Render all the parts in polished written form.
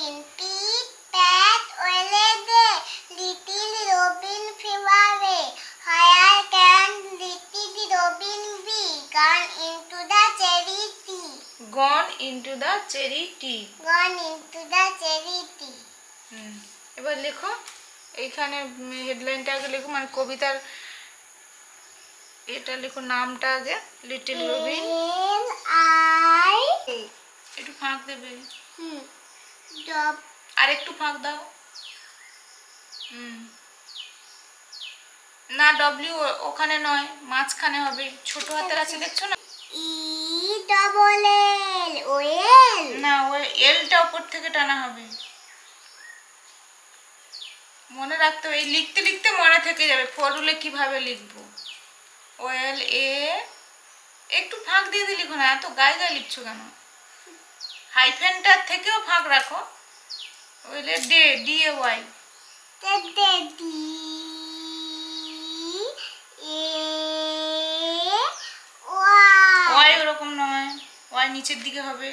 Robin Pete, Pat, Olede, Little Robin flew away. Higher can little Robin be gone into the cherry tree. Gone into the cherry tree. Gone into the cherry tree. এবার লেখো, এইখানে হেডলাইনটা আগে লেখো, মানে কবিতার এটা লেখো, নামটা আগে, লিটল রবিন। একটু ফাঁক দেবে, আর একটু ফাঁক দাও। না, ডব্লিউ ওখানে নয়, মাঝখানে হবে, ছোট হাতের আছে, দেখছো না? না, ওই এলটা উপর থেকে টানা হবে, মনে রাখতে হবে। এই লিখতে লিখতে মনে থেকে যাবে, ফরুলে কিভাবে লিখবো। ওয়েল এ, একটু ফাঁক দিয়ে দিয়ে লিখো না, এত গায়ে গায়ে লিখছো কেন? হাইফেনটার থেকেও ফাঁক রাখো। Well a day, D A Y. Y ওরকম নয়, ওয়াই নিচের দিকে হবে।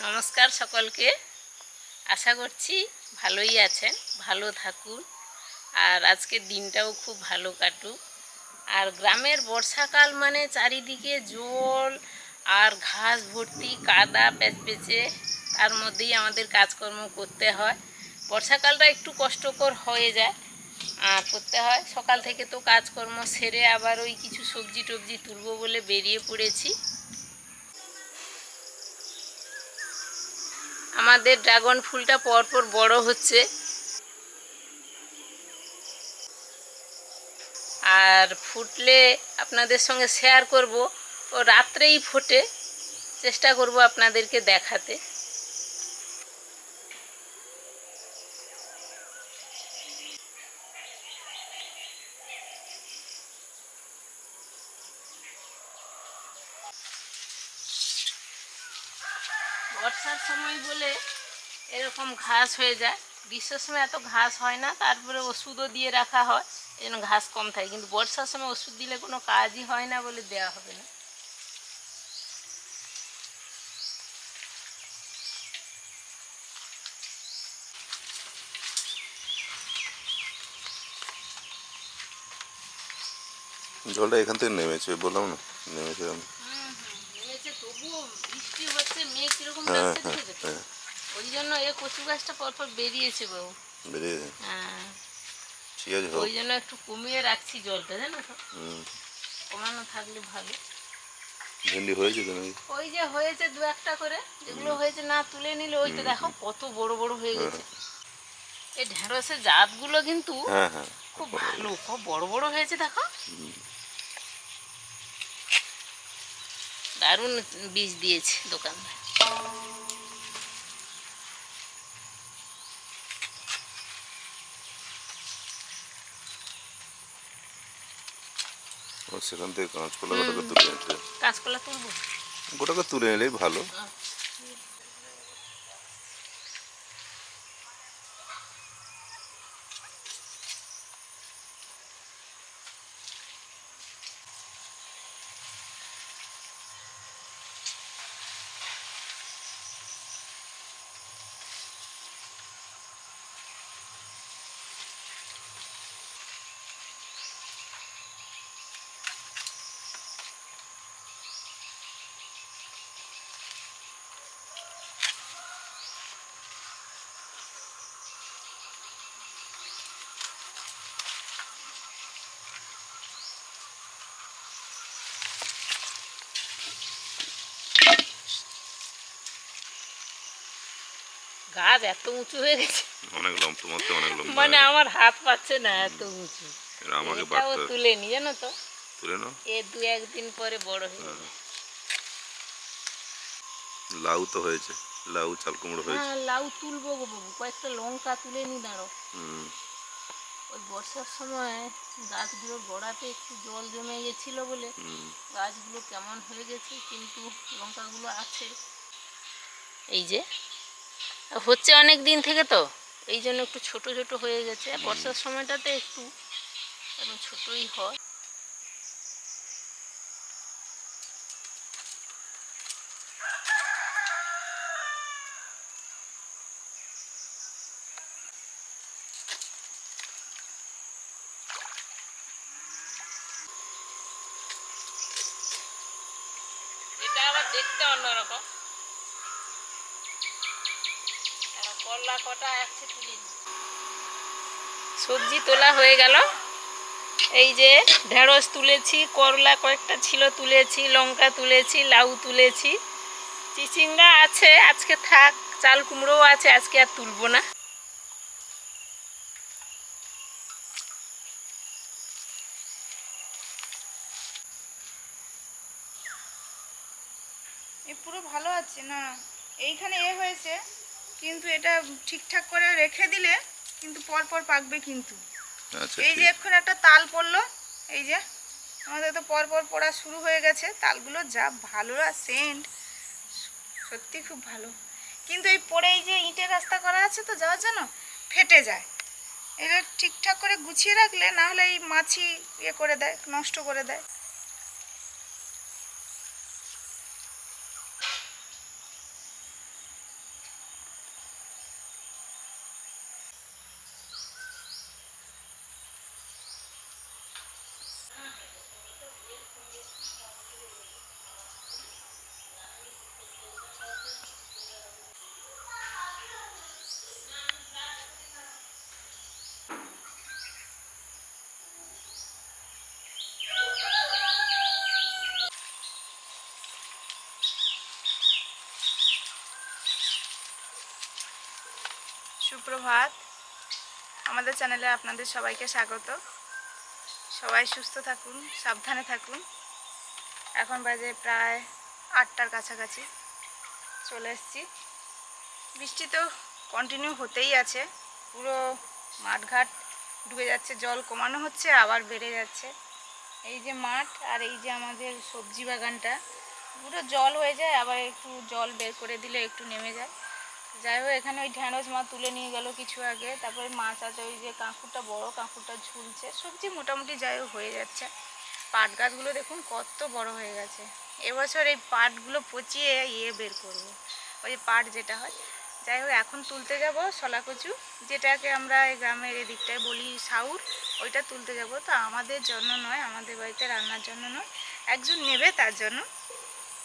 নমস্কার সকলকে, আশা করছি ভালোই আছেন, ভালো থাকুন, আর আজকের দিনটাও খুব ভালো কাটুক। আর গ্রামের বর্ষাকাল মানে চারিদিকে জল আর ঘাস ভর্তি, কাদা প্যাচপেচে, তার মধ্যেই আমাদের কাজকর্ম করতে হয়। বর্ষাকালটা একটু কষ্টকর হয়ে যায়, আর করতে হয়। সকাল থেকে তো কাজকর্ম সেরে আবার ওই কিছু সবজি টবজি তুলবো বলে বেরিয়ে পড়েছি। আমাদের ড্রাগন ফুলটা পরপর বড় হচ্ছে, আর ফুটলে আপনাদের সঙ্গে শেয়ার করব। ও রাত্রেই ফোটে, চেষ্টা করব আপনাদেরকে দেখাতে। বর্ষার সময় বলে এরকম ঘাস হয়ে যায়, গ্রীষ্মের সময় এত ঘাস হয় না, তারপরে ওষুধও দিয়ে রাখা হয়, এই জন্য ঘাস কম থাকে। কিন্তু বর্ষার সময় ওষুধ দিলে কোনো কাজই হয় না বলে দেওয়া হবে না। জলটা এখান থেকে নেমেছে, বললাম না, নেমেছে। নেমেছে, তবুও বৃষ্টি হচ্ছে, মেঘ কিরকম লাগছে দেখেছো? ওই জন্য এই কচু গাছটা পরপর বেরিয়েছে বাবু, বেরিয়েছে। হ্যাঁ, ঠিক আছে, ওই জন্য একটু কমিয়ে রাখছি জলটা, জানো তো, কমানো থাকলে ভালো। ভেন্ডি হয়েছে তো নাকি? ওই যে হয়েছে দু একটা করে, যেগুলো হয়েছে না তুলে নিলে, ওই তো দেখো কত বড় বড় হয়ে গেছে। এই ঢেঁড়সের জাতগুলো কিন্তু খুব ভালো, খুব বড় বড় হয়েছে, দেখো দারুণ বীজ দিয়েছে দোকানদার। সেখান থেকে কাঁচকলা গোটাকে তুলে নিতে, কাঁচকলা তুলবো, গোটাকে তুলে নিলেই ভালো। গাছ এত উঁচু হয়ে গেছে, অনেক লম্বা, তোমার তো অনেক লম্বা মানে হয়ে আমার হাত পাচ্ছে না এত উঁচু। গেছে। এরা আমাকে এটাও বাড়তে তুলে নি জানো তো, তুলে নাও। এ 2-1 দিন পরে বড় হয়ে যাবে। লাউ তো হয়েছে, লাউ চাল কুমড়ো হয়েছে। হ্যাঁ লাউ তুলবো গো বাবু, কয়েকটা লঙ্কা তুলে নি দাঁড়ো। হুম, ওই বর্ষার সময় গাছগুলোর গোড়াতে একটু জল জমে গেছিল বলে হুম। গাছগুলো কেমন হয়ে গেছে, কিন্তু লঙ্কাগুলো আছে। এই যে হচ্ছে অনেক দিন থেকে, তো এই জন্য একটু ছোট ছোট হয়ে গেছে। বর্ষার সময়টাতে একটু এখন ছোটই হয়। এটা আবার দেখতে অন্যরকম। করলা কটা আছে তুলি, সবজি তোলা হয়ে গেল। এই যে ঢেঁড়স তুলেছি, করলা কয়েকটা ছিল তুলেছি, লঙ্কা তুলেছি, লাউ তুলেছি, চিচিঙ্গা আছে আজকে থাক, চাল কুমড়োও আছে আজকে আর তুলবো না। এ পুরো ভালো আছে না, এইখানে এ হয়েছে, কিন্তু এটা ঠিকঠাক করে রেখে দিলে কিন্তু পর পর পাকবে কিন্তু। আচ্ছা, এই যে ঠিক। এখন একটা তাল পড়লো, এই যে আমাদের তো পর পর পড়া শুরু হয়ে গেছে। তালগুলো যা ভালো আর সেন্ট, সত্যি খুব ভালো। কিন্তু এই পরে এই যে ইটের রাস্তা করা আছে তো যাওয়ার জন্য, ফেটে যায়। এটা ঠিকঠাক করে গুছিয়ে রাখলে, না হলে এই মাছি ইয়ে করে দেয়, নষ্ট করে দেয়। সুপ্রভাত, আমাদের চ্যানেলে আপনাদের সবাইকে স্বাগত। সবাই সুস্থ থাকুন, সাবধানে থাকুন। এখন বাজে প্রায় 8টার কাছাকাছি, চলে এসেছি। বৃষ্টি তো কন্টিনিউ হতেই আছে, পুরো মাঠঘাট ডুবে যাচ্ছে, জল কমানো হচ্ছে আবার বেড়ে যাচ্ছে। এই যে মাঠ আর এই যে আমাদের সবজি বাগানটা পুরো জল হয়ে যায়, আবার একটু জল বের করে দিলে একটু নেমে যায়। যাই হোক, এখানে ওই ঢ্যাঁড়স মা তুলে নিয়ে গেল কিছু আগে, তারপরে মাছ আছে, ওই যে কাঁকুরটা, বড় কাঁকুরটা ঝুলছে। সবজি মোটামুটি যাই হোক হয়ে যাচ্ছে। পাট গাছগুলো দেখুন কত বড় হয়ে গেছে। এবছর এই পাটগুলো পচিয়ে ইয়ে বের করব, ওই যে পাট যেটা হয়। যাই হোক, এখন তুলতে যাব শলা কচু, যেটাকে আমরা এই গ্রামের এদিকটায় বলি সাউর, ওইটা তুলতে যাব। তো আমাদের জন্য নয়, আমাদের বাড়িতে রান্নার জন্য নয়, একজন নেবে তার জন্য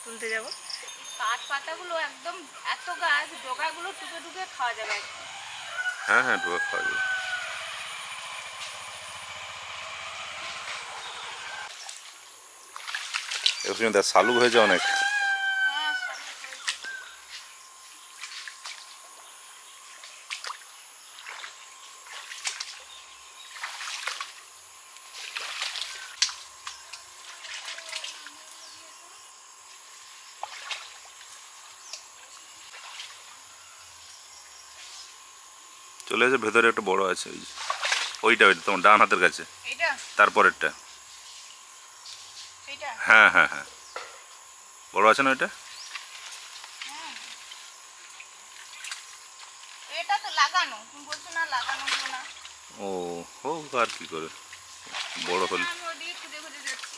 তুলতে যাব। পাট পাতাগুলো একদম এত গাছ, ডগাগুলো টুকে টুকে খাওয়া যাবে একদম। হ্যাঁ হ্যাঁ, ডোয়া খাওয়া যাবে। এবার দেখ শালুক হয়েছে অনেক। হ্যাঁ, চলে এসে ভেতরে একটা বড় আছে, ওই যে ওইটা ওইটা তোমার ডান হাতের কাছে, এইটা তারপরেরটা। এইটা হ্যাঁ হ্যাঁ হ্যাঁ, বড় আছে না ওইটা? এটা তো লাগানো, তুমি বলছো না লাগানো হলো না। ও হোক, আর কি করে, বড় হলে। আমি ওদিকে খুঁজে খুঁজে যাচ্ছি।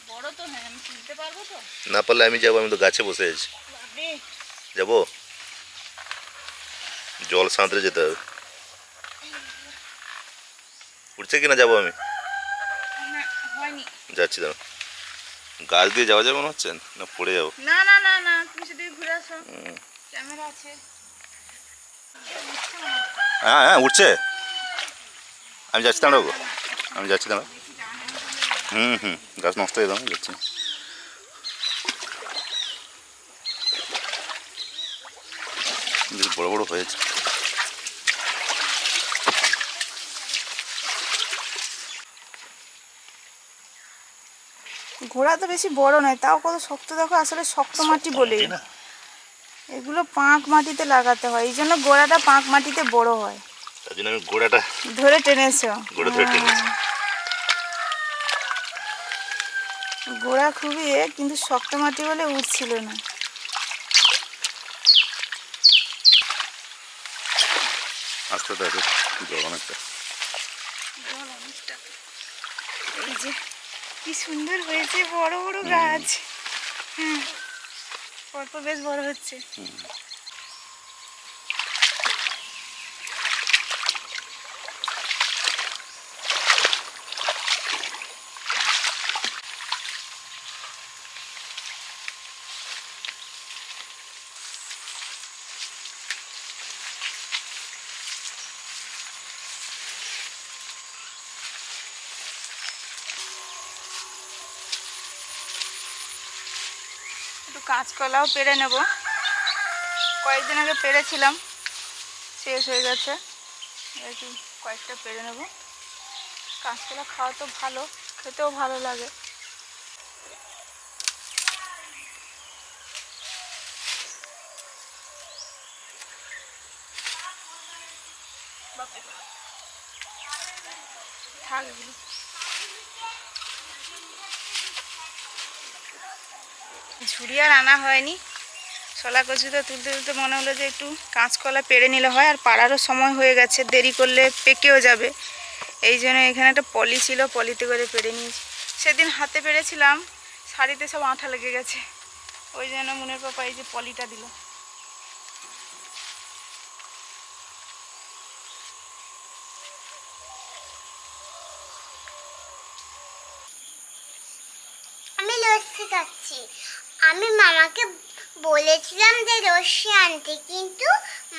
বড় তো হ্যাঁ, আমি তুলতে পারবো তো? না পারলে আমি যাবো, আমি তো গাছে বসে আছি। বাপরে, যাবো, জল সাঁতরে যেতে হবে। উঠছে কিনা, যাবো আমি, না হয়নি। যাচ্ছি দাঁড়া। গাছ দিয়ে যাওয়া যাবে মনে হচ্ছে, না পড়ে যাবো? না না না না, তুমি সেদিকে ঘুরে আসো, ক্যামেরা আছে। হ্যাঁ হ্যাঁ উঠছে, আমি যাচ্ছি দাঁড়াবো, আমি যাচ্ছি দাঁড়া। হুম হুম, গাছ নষ্ট হয়ে দাও, যাচ্ছি। বেশ বড় বড় হয়েছে। ঘোড়া তো বেশি বড় নয়, তাও কত শক্ত দেখো, আসলে শক্ত মাটি বলে এগুলো পাঁক মাটিতে লাগাতে হয়, এই জন্য গোড়াটা পাঁক মাটিতে বড় হয়। তার জন্য আমি গোড়াটা ধরে টেনেছো? গোড়া খুবই কিন্তু শক্ত মাটি বলে উঠছিল না। আস্তে আস্তে জল অনেকটা। এই যে কি সুন্দর হয়েছে, বড় বড় গাছ। হ্যাঁ, অল্প বেশ বড় হচ্ছে। একটু কাঁচকলাও পেড়ে নেব, কয়েকদিন আগে পেড়েছিলাম, শেষ হয়ে গেছে, একটু কয়েকটা পেড়ে নেব। কাঁচকলা খাওয়া তো ভালো, খেতেও ভালো লাগে। থাক এগুলো। ঝুড়ি আর আনা হয়নি, ছোলা কচুটা তুলতে তুলতে মনে হলো যে একটু কাঁচকলা পেড়ে নিলে হয়, আর পাড়ারও সময় হয়ে গেছে, দেরি করলে পেকেও যাবে। এই জন্য এখানে একটা পলি ছিল, পলিতে করে পেড়ে নিয়েছি। সেদিন হাতে পেড়েছিলাম, শাড়িতে সব আঠা লেগে গেছে, ওই জন্য মুনের পাপা এই যে পলিটা দিল। আমি লস্যি খাচ্ছি। আমি মামাকে বলেছিলাম যে লস্যি আনতে, কিন্তু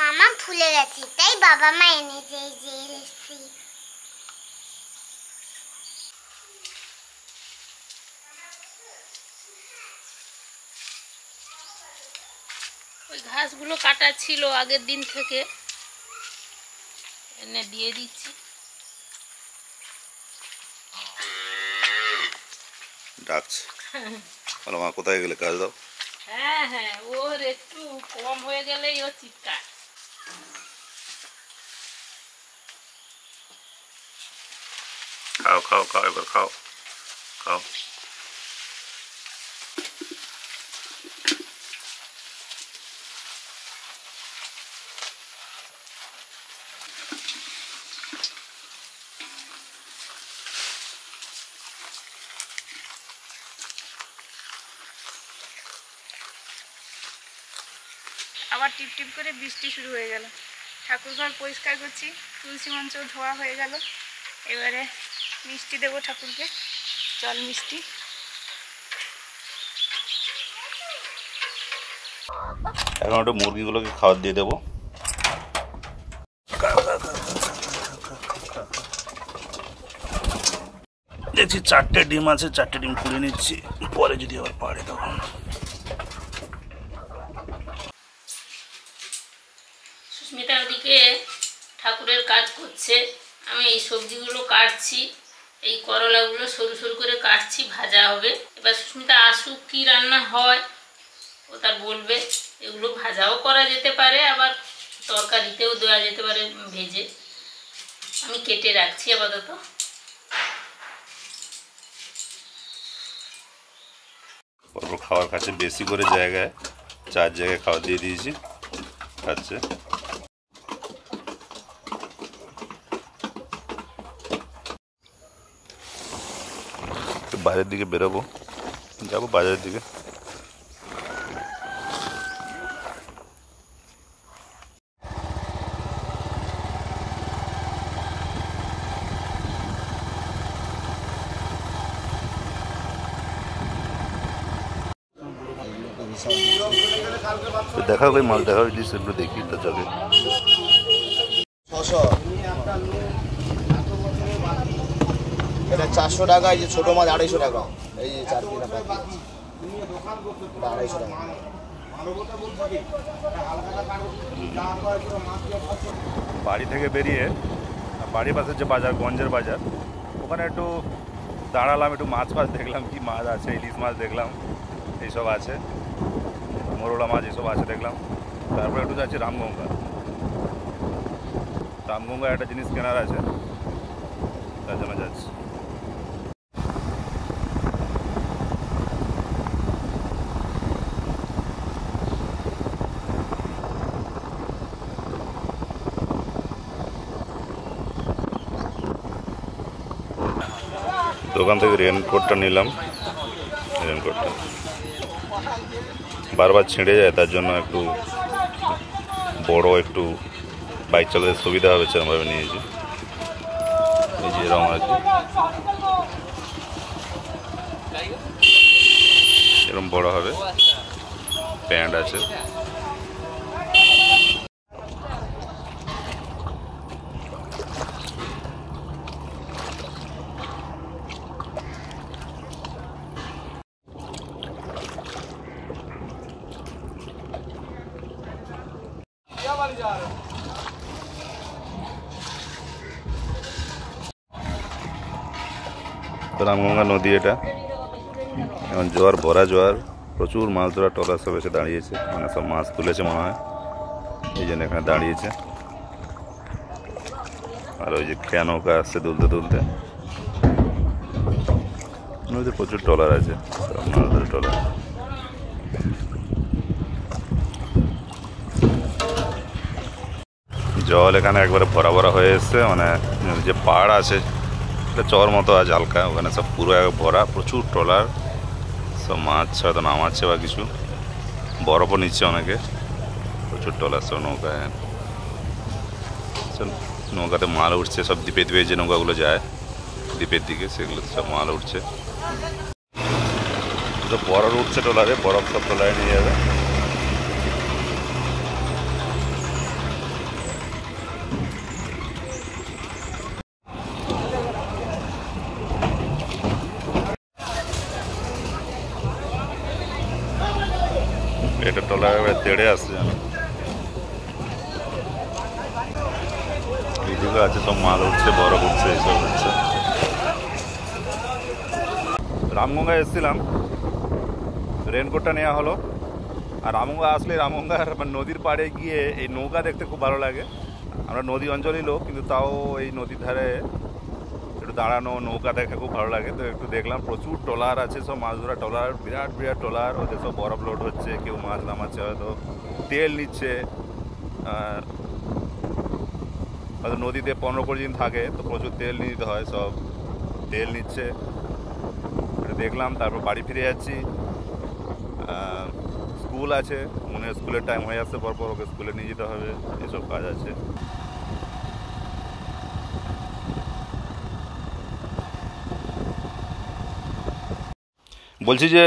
মামা ভুলে গেছে, তাই বাবা মা এনেছে এই যে লস্যি। ওই ঘাসগুলো কাটা ছিল আগের দিন থেকে, এনে দিয়ে দিচ্ছি। ডাকছে, বলো মা কোথায় গেলে, কাজ দাও। হ্যাঁ হ্যাঁ, ওর একটু কম হয়ে গেলেই ও চিৎকার। খাও খাও খাও, এবার খাও খাও। আবার টিপ টিপ করে বৃষ্টি শুরু হয়ে গেল। ঠাকুর ঘর পরিষ্কার করছি, তুলসী মঞ্চ ধোয়া হয়ে গেল। এবারে মিষ্টি দেবো ঠাকুরকে, জল মিষ্টি। এখন ওটা মুরগিগুলোকে খাবার দিয়ে দেবো। দেখছি 4টে ডিম আছে, 4টে ডিম খুলে নিচ্ছি, পরে যদি আবার পারে তখন। সুস্মিতা ওদিকে ঠাকুরের কাজ করছে, আমি এই সবজিগুলো কাটছি, এই করলাগুলো সরু সরু করে কাটছি, ভাজা হবে। এবার সুস্মিতা আসুক, কি রান্না হয় ও তার বলবে। এগুলো ভাজাও করা যেতে পারে, আবার তরকারিতেও দেওয়া যেতে পারে ভেজে। আমি কেটে রাখছি আপাতত। পরপর খাওয়ার কাছে বেশি করে জায়গায়, 4 জায়গায় খাওয়া দিয়ে দিয়েছি, খাচ্ছে। বাইরের দিকে বেরোবো, যাবো বাজারের দিকে। দেখা ওই মাল দেখা হয়েছে, সেগুলো দেখি তো যাবে। 600 এটা 400 টাকা, এই যে ছোট মাছ 250 টাকা, এই যে 4 পিস 250 টাকা। বাড়ি থেকে বেরিয়ে বাড়ির পাশে যে বাজার, গঞ্জের বাজার, ওখানে একটু দাঁড়ালাম, একটু মাছ ফাছ দেখলাম, কি মাছ আছে, ইলিশ মাছ দেখলাম, এইসব আছে, মোরলা মাছ এইসব আছে দেখলাম। তারপরে একটু যাচ্ছি রামগঙ্গা। রামগঙ্গা একটা জিনিস কেনার আছে, তার জন্য যাচ্ছি। দোকান থেকে রেনকোটটা নিলাম। রেনকোটটা বারবার ছিঁড়ে যায়, তার জন্য একটু বড়, একটু বাইক চালাতে সুবিধা হবে সেরকমভাবে নিয়েছি। এই যে এরকম আর কি, এরকম বড় হবে। প্যান্ট আছে। রামগঙ্গা নদী এটা, এখন জোয়ার, ভরা জোয়ার, প্রচুর মাছ ধরা ট্রলার সব এসে দাঁড়িয়েছে, মানে সব মাছ তুলেছে মনে হয়, এই জন্য এখানে দাঁড়িয়েছে। আর ওই যে খেয়া নৌকা আসছে দুলতে দুলতে। নদীতে প্রচুর ট্রলার আছে, সব মাছ ধরে ট্রলার। জল এখানে একবারে ভরা ভরা হয়ে এসছে, মানে যে পাড় আছে চর মতো আছে হালকা, ওখানে সব পুরো ভরা, প্রচুর ট্রলার, সব মাছ হয়তো নামাচ্ছে বা কিছু, বরফও নিচ্ছে অনেকে, প্রচুর ট্রলার সব নৌকায়। সব নৌকাতে মাল উঠছে, সব দ্বীপে দ্বীপে যে নৌকাগুলো যায় দ্বীপের দিকে, সেগুলো সব মাল উঠছে। তো বরফ উঠছে ট্রলারে, বরফ সব ট্রলারে নিয়ে যাবে। এটা ট্রলারে তেড়ে আসছে, এইদিকে আছে সব মাল উঠছে, বরফ উঠছে, এইসব হচ্ছে। রামগঙ্গায় এসেছিলাম, রেনকোটটা নেওয়া হলো। আর রামগঙ্গা আসলে রামগঙ্গার নদীর পাড়ে গিয়ে এই নৌকা দেখতে খুব ভালো লাগে। আমরা নদী অঞ্চলই লোক, কিন্তু তাও এই নদীর ধারে একটু দাঁড়ানো, নৌকা দেখে খুব ভালো লাগে। তো একটু দেখলাম, প্রচুর ট্রলার আছে, সব মাছ ধরা ট্রলার, বিরাট বিরাট ট্রলার, ওদের সব বরফ লোড হচ্ছে, কেউ মাছ নামাচ্ছে, হয়তো তেল নিচ্ছে। হয়তো নদীতে 15-20 দিন থাকে, তো প্রচুর তেল নিয়ে নিতে হয়, সব তেল নিচ্ছে। দেখলাম, তারপর বাড়ি ফিরে যাচ্ছি। স্কুল আছে, মনে স্কুলের টাইম হয়ে আসছে, পরপর ওকে স্কুলে নিয়ে যেতে হবে, এসব কাজ আছে। বলছি যে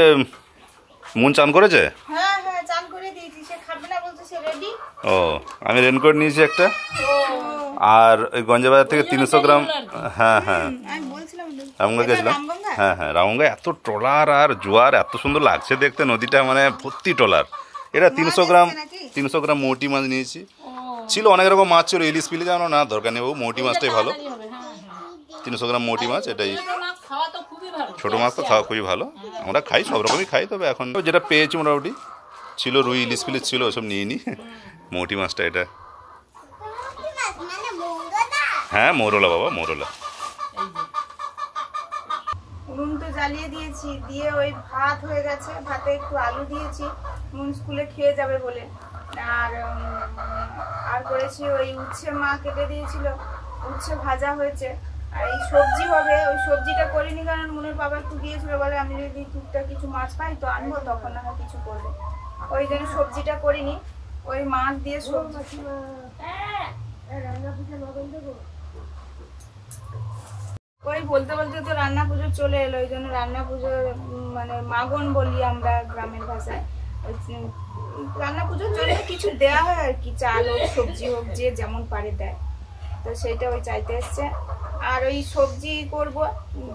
মন চান করেছে? হ্যাঁ হ্যাঁ, চান করে দিয়েছি, সে খাবে না বলছে, সে রেডি। ও, আমি রেনকোট নিয়েছি একটা, আর ওই গঞ্জবাজার থেকে 300 গ্রাম। হ্যাঁ হ্যাঁ, আমি বলছিলাম রামগঙ্গা গেছিলাম। হ্যাঁ হ্যাঁ, রামগঙ্গায় এত ট্রলার আর জোয়ার, এত সুন্দর লাগছে দেখতে নদীটা, মানে ভর্তি ট্রলার। এটা 300 গ্রাম মৌটি মাছ নিয়েছি। ছিল অনেক রকম মাছ ছিল, ইলিশ পিলে জানো না, দরকার নেই, মৌটি মাছটাই ভালো। 300 গ্রাম মৌটি মাছ, এটাই। ছোটো মাছ তো খাওয়া খুবই ভালো, আমরা খাই, সব রকমই খাই, তবে এখন যেটা পেয়েছি মোটামুটি ছিল, রুই ইলিশ পিলিশ ছিল, ওসব নিয়ে নিই। মৌটি মাছটা এটা। হ্যাঁ, মৌরলা বাবা, মৌরলা। উনুন তো জ্বালিয়ে দিয়েছি, দিয়ে ওই ভাত হয়ে গেছে, ভাতে একটু আলু দিয়েছি, নুন স্কুলে খেয়ে যাবে বলে। আর করেছি ওই উচ্ছে, মা কেটে দিয়েছিল, উচ্ছে ভাজা হয়েছে। আর এই সবজি হবে, ওই সবজিটা করিনি, কারণ মনের বাবা একটু গিয়েছিল, বলে আমি যদি টুকটাক কিছু মাছ পাই তো আনবো, তখন না কিছু করবে, ওই জন্য সবজিটা করিনি। ওই মাছ দিয়ে সবজি। ওই বলতে বলতে তো রান্না পুজো চলে এলো, ওই জন্য রান্না পুজোর মানে মাগন বলি আমরা গ্রামের ভাষায়। রান্না পুজোর জন্য কিছু দেয়া হয় আর কি, চাল হোক, সবজি হোক, যে যেমন পারে দেয়, তো সেইটা ওই চাইতে এসছে। আর ওই সবজি করব,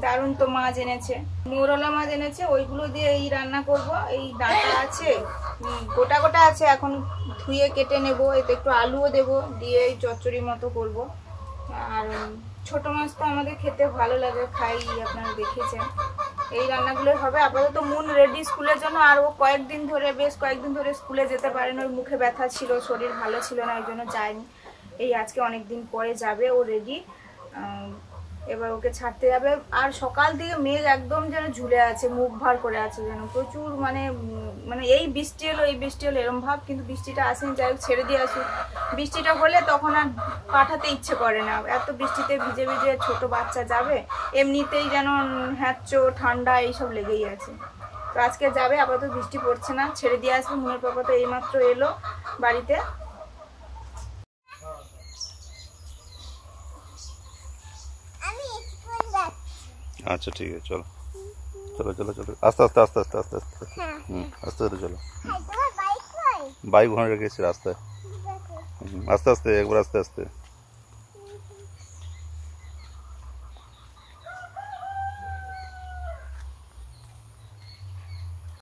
দারুণ তো মাছ এনেছে, মৌরলা মাছ এনেছে, ওইগুলো দিয়ে এই রান্না করব। এই ডাঁটা আছে, গোটা গোটা আছে, এখন ধুয়ে কেটে নেব। এতে একটু আলুও দেব, দিয়ে এই চচ্চড়ি মতো করব। আর ছোট মাছ তো আমাদের খেতে ভালো লাগে, খাই, আপনারা দেখেছেন। এই রান্নাগুলো হবে। আপাতত মুন রেডি স্কুলের জন্য। আর ও বেশ কয়েকদিন ধরে স্কুলে যেতে পারেন, ওর মুখে ব্যথা ছিল, শরীর ভালো ছিল না, ওই জন্য যায়নি। এই আজকে অনেকদিন পরে যাবে, ও রেডি। এবার ওকে ছাড়তে যাবে। আর সকাল থেকে মেঘ একদম যেন ঝুলে আছে, মুখ ভার করে আছে, যেন প্রচুর মানে এই বৃষ্টি এলো এরম ভাব, কিন্তু বৃষ্টিটা আসেনি। যাই হোক, ছেড়ে দিয়ে আসুক। বৃষ্টিটা হলে তখন আর পাঠাতে ইচ্ছে করে না, এত বৃষ্টিতে ভিজে ভিজে ছোট বাচ্চা যাবে, এমনিতেই যেন হ্যাঁচো ঠান্ডা এইসব লেগেই আছে। তো আজকে যাবে, আপাতত বৃষ্টি পড়ছে না, ছেড়ে দিয়ে আসবে। মুনের পাপা তো এইমাত্র এলো বাড়িতে। আচ্ছা ঠিক আছে, চলো চলো চলো চলো, আস্তে আস্তে আস্তে আস্তে আস্তে আস্তে আস্তে আস্তে চলো। বাইক ওখানে রেখেছি রাস্তায়। আস্তে আস্তে, একবার আস্তে আস্তে।